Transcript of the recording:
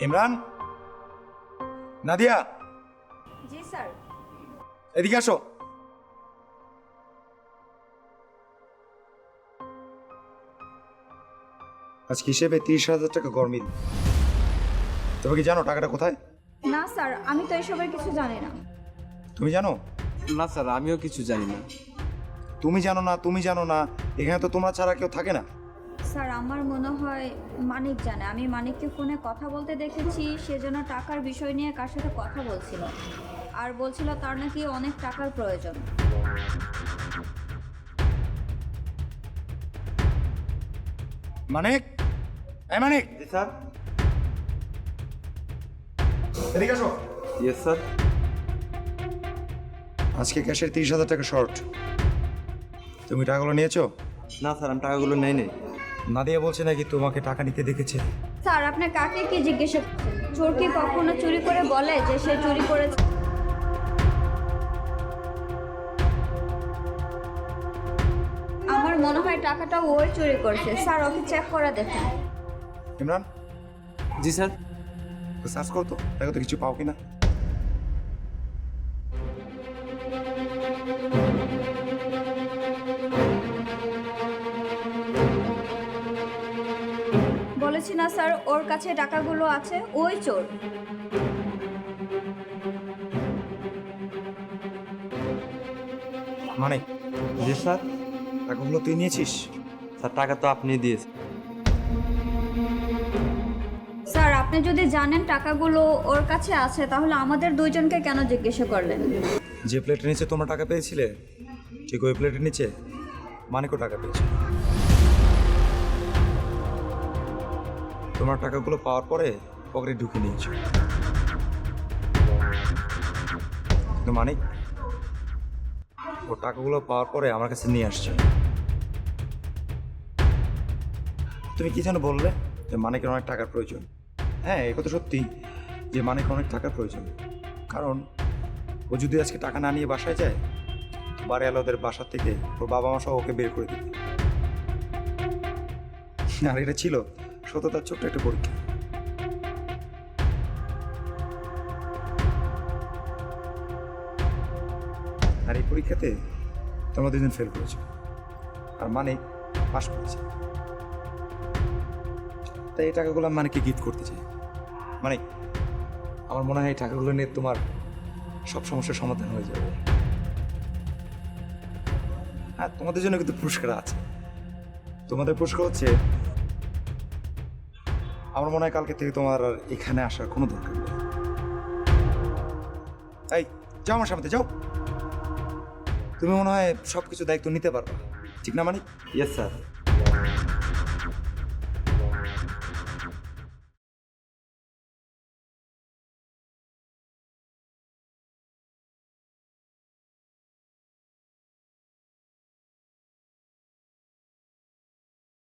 ইমরান, নাদিয়া, জি sir. এদিকে আসো। আজকে হিসেবে 30,000 টাকা গরমিল। তুমি কি জানো টাকাটা কোথায়? না স্যার, আমি তো এসবের কিছু জানি না। তুমি জানো? না স্যার, আমিও কিছু জানি না। তুমি জানো না, এখানে তো তোমরা ছাড়া কেউ থাকে না। স্যার, আমার মনে হয় মানিক জানে। আমি মানিককে ফোনে কথা বলতে দেখেছি, সে যেন টাকার বিষয় নিয়ে কার সাথে কথা বলছিল, আর বলছিল তার নাকি অনেক টাকার প্রয়োজন। মানিক, এই মানিক, জি স্যার। এদিকে আসো। Yes sir. আজকে ক্যাশের 30,000 টাকা শর্ট। তুমি টাকাগুলো নিয়েছো? না স্যার, আমি টাকাগুলো নেই নেই। নাদিয়া বলছে নাকি তোমাকে টাকা নিতে দেখেছে। স্যার, আপনি কাকে কি জিজ্ঞেস করছেন? চোর কি কখনো চুরি করে বলে যে সে চুরি করেছে? আমার মনে হয় টাকাটা ওই চুরি করছে। স্যার, ওকে চেক করে দেখেন। ইমরান, জি স্যার। সার্চ করো তো, দেখো তো কিছু পাও কিনা। বলেছি না স্যার, ওর কাছে টাকাগুলো আছে, ওই চোর। মানিক, জি স্যার। টাকাগুলো তুই নিয়েছিস? স্যার, টাকা তো আপনি দিয়েছেন। স্যার, আপনি যদি জানেন টাকাগুলো ওর কাছে আছে, তাহলে আমাদের দুইজনকে কেন জিজ্ঞাসা করলেন? যে প্লেটের নিচে তোমরা টাকা পেয়েছিলে, ঠিক ওই প্লেটের নিচে মানিকও টাকা পেয়েছে। তোমার টাকাগুলো পাওয়ার পরে পকেটে ঢুকে নিয়েছো। কিন্তু মানিক ও টাকাগুলো পাওয়ার পরে আমার কাছে নিয়ে আসছে। তুমি কি যেন বললে যে মানিকের অনেক টাকার প্রয়োজন? হ্যাঁ, এ কথা সত্যি যে মানিক অনেক টাকার প্রয়োজন। কারণ ও যদি আজকে টাকা না নিয়ে বাসায় যায়, বাড়িওয়ালাদের বাসা থেকে ওর বাবা মা সহ ওকে বের করে দিবে। আর এটা ছিল সততার ছোট্ট একটা পরীক্ষা। আর এই পরীক্ষাতে তোমরা দুজন ফেল করেছো, আর মানিক পাস করেছে। তাই এই টাকাগুলো আমি মানিককে গিফট করতে চাই। মানিক, আমার মনে হয় এই টাকাগুলো নিয়ে তোমার সব সমস্যার সমাধান হয়ে যাবে। হ্যাঁ, তোমাদের জন্য কিন্তু পুরস্কার আছে। তোমাদের পুরস্কার হচ্ছে, আমার মনে হয় কালকে থেকে তোমার আর এখানে আসার কোনো দরকার নেই। এই যাও, আমার সামনে যাও। তুমি মনে হয় সব কিছু দায়িত্ব নিতে পারবা, ঠিক না মানিক? Yes sir.